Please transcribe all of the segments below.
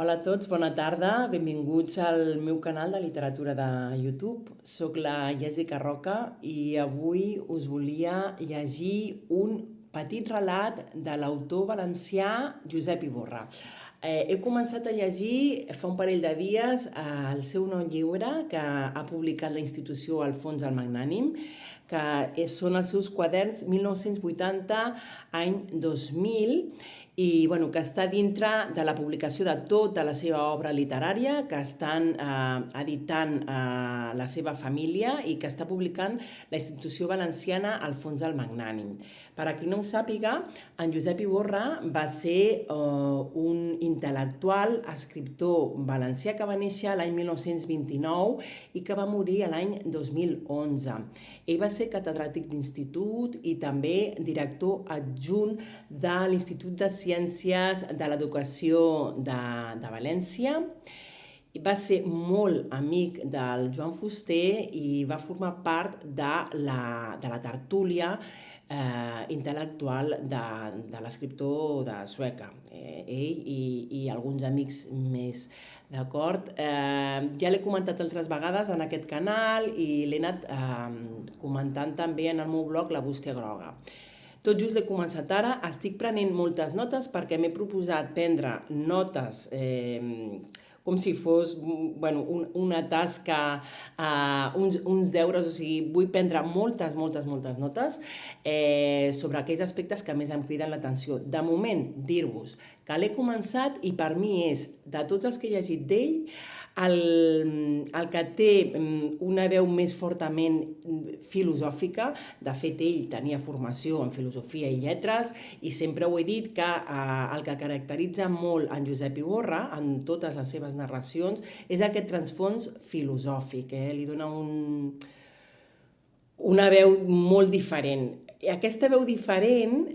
Hola a tots, bona tarda, benvinguts al meu canal de literatura de YouTube. Soc la Jessica Roca i avui us volia llegir un petit relat de l'autor valencià Josep Iborra. He començat a llegir fa un parell de dies el seu nou llibre que ha publicat la institució Alfons el Magnànim, que són els seus quaderns 1980 any 2000, i que està dintre de la publicació de tota la seva obra literària que estan editant la seva família i que està publicant la institució valenciana Alfons el Magnànim. Per a qui no ho sàpiga, en Josep Iborra va ser un intel·lectual, escriptor valencià que va néixer l'any 1929 i que va morir l'any 2011. Ell va ser catedràtic d'institut i també director adjunt de l'Institut de Ciències de l'Educació de València. Va ser molt amic del Joan Fuster i va formar part de la tertúlia intel·lectual de l'escriptor de Sueca. Ell i alguns amics més. D'acord? Ja l'he comentat altres vegades en aquest canal i l'he anat comentant també en el meu blog La Bústia Groga. Tot just l'he començat ara, estic prenent moltes notes perquè m'he proposat prendre notes com si fos una tasca, uns deures, o sigui, vull prendre moltes notes sobre aquells aspectes que més em criden l'atenció. De moment, dir-vos que l'he començat i per mi és, de tots els que he llegit d'ell, el que té una veu més fortament filosòfica. De fet, ell tenia formació en filosofia i lletres i sempre ho he dit que el que caracteritza molt en Josep Iborra, en totes les seves narracions, és aquest transfons filosòfic. Li dona una veu molt diferent. Aquesta veu diferent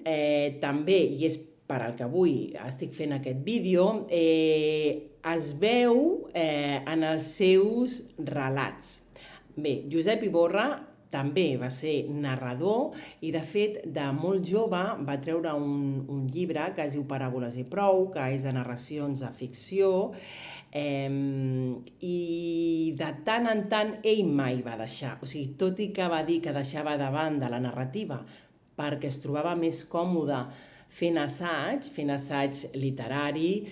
també, i és per al que avui estic fent aquest vídeo, es veu en els seus relats. Bé, Josep Iborra també va ser narrador i, de fet, de molt jove va treure un llibre que es diu Paràboles i prou, que és de narracions de ficció, i de tant en tant ell mai va deixar, o sigui, tot i que va dir que deixava de banda la narrativa perquè es trobava més còmode fent assaig literari,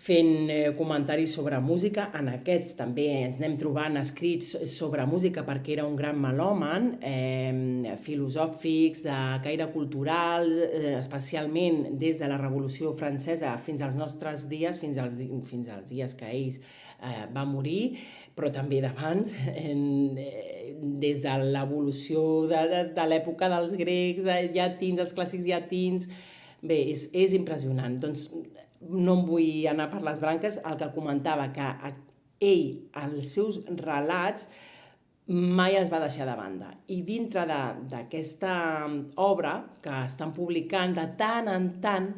fent comentaris sobre música. En aquests també ens anem trobant escrits sobre música perquè era un gran melòman, filosòfics, de caire cultural, especialment des de la Revolució Francesa fins als nostres dies, fins als dies que ell va morir, però també d'abans, des de l'evolució de l'època dels grecs, llatins, els clàssics llatins. Bé, és impressionant. Doncs no em vull anar per les branques, el que comentava que ell, els seus relats, mai es va deixar de banda. I dintre d'aquesta obra que estan publicant de tant en tant,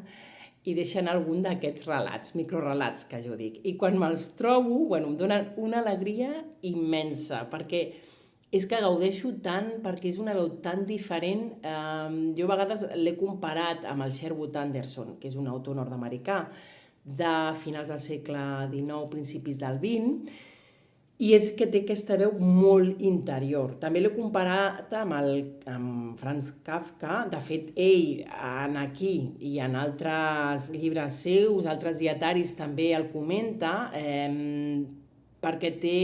i deixen algun d'aquests relats, microrelats que jo dic. I quan me'ls trobo, em donen una alegria immensa, perquè és que gaudeixo tant, perquè és una veu tan diferent. Jo a vegades l'he comparat amb el Sherwood Anderson, que és un autor nord-americà de finals del segle XIX, principis del XX, i és que té aquesta veu molt interior. També l'he comparat amb Franz Kafka. De fet, ell, aquí i en altres llibres seus, altres dietaris també el comenta, perquè té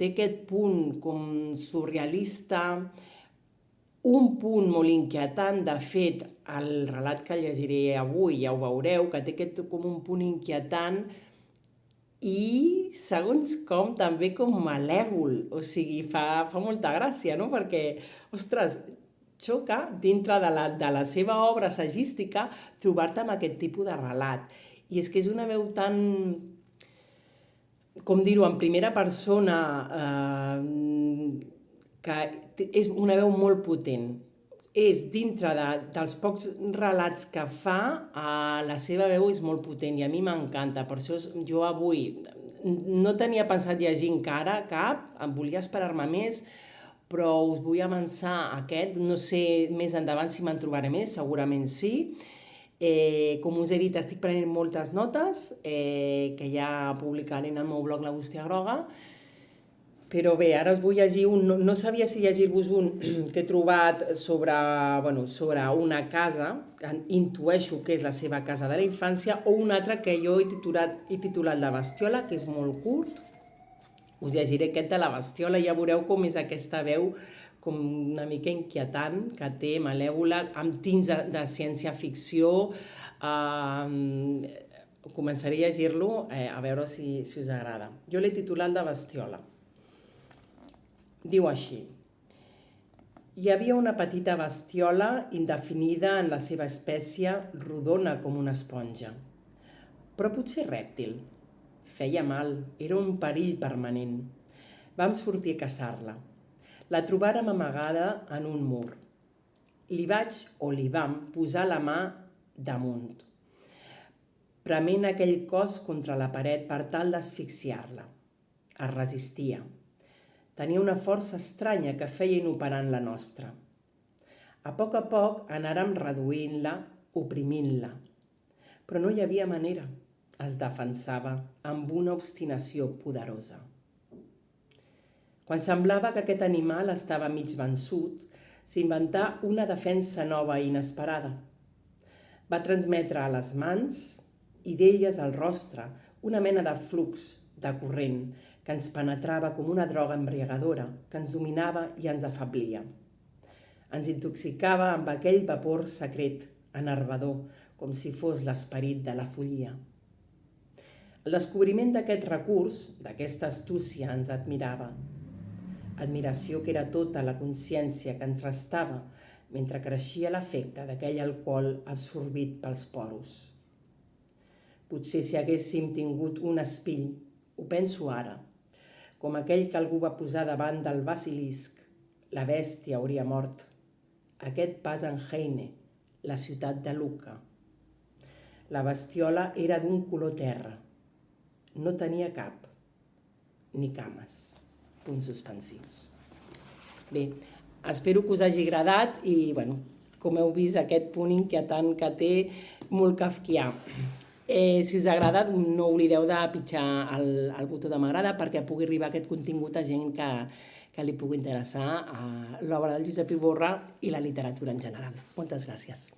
aquest punt com surrealista, un punt molt inquietant. De fet, el relat que llegiré avui ja ho veureu, que té aquest com un punt inquietant i, segons com, també com malèvol. O sigui, fa molta gràcia, no? Perquè, ostres, xoca dintre de la seva obra assagística trobar-te amb aquest tipus de relat. I és que és una veu tan, com dir-ho, en primera persona, que és una veu molt potent. És dintre dels pocs relats que fa, la seva veu és molt potent i a mi m'encanta. Per això jo avui no tenia pensat llegir encara cap, em volia esperar-me més, però us vull avançar aquest. No sé més endavant si me'n trobaré més, segurament sí. Com us he dit, estic prenent moltes notes, que ja publicaré en el meu blog La Bústia Groga, però bé, ara us vull llegir un... No sabia si llegir-vos un que he trobat sobre una casa, que intueixo que és la seva casa de la infància, o un altre que jo he titulat La Bestiola, que és molt curt. Us llegiré aquest de La Bestiola, ja veureu com és aquesta veu com una mica inquietant que té, malèvola, amb tints de ciència-ficció. Començaré a llegir-lo, a veure si us agrada. Jo l'he titulat La Bestiola. Diu així: hi havia una petita bestiola indefinida en la seva espècie, rodona com una esponja. Però potser rèptil. Feia mal, era un perill permanent. Vam sortir a caçar-la. La trobàrem amagada en un mur. Li vam posar la mà damunt, prement aquell cos contra la paret per tal d'asfixiar-la. Es resistia. Tenia una força estranya que feia inoperant la nostra. A poc anàrem reduint-la, oprimint-la. Però no hi havia manera. Es defensava amb una obstinació poderosa. Quan semblava que aquest animal estava mig vençut, s'inventà una defensa nova i inesperada. Va transmetre a les mans i d'elles al rostre una mena de flux, de corrent, que ens penetrava com una droga embriagadora, que ens dominava i ens afablia. Ens intoxicava amb aquell vapor secret, enervador, com si fos l'esperit de la follia. El descobriment d'aquest recurs, d'aquesta astúcia, ens admirava. Admiració que era tota la consciència que ens restava mentre creixia l'efecte d'aquell alcohol absorbit pels poros. Potser si haguéssim tingut un espill, ho penso ara, com aquell que algú va posar davant del basilisc, la bèstia hauria mort. Aquest pas en Heine, la ciutat de Lucca. La bestiola era d'un color terra. No tenia cap, ni cames. Punts suspensius. Bé, espero que us hagi agradat i, com heu vist, aquest punt inquietant que té, molt kafkià. Si us ha agradat, no oblideu de pitjar el botó de m'agrada perquè pugui arribar aquest contingut a gent que li pugui interessar a l'obra del Josep Iborra i la literatura en general. Moltes gràcies.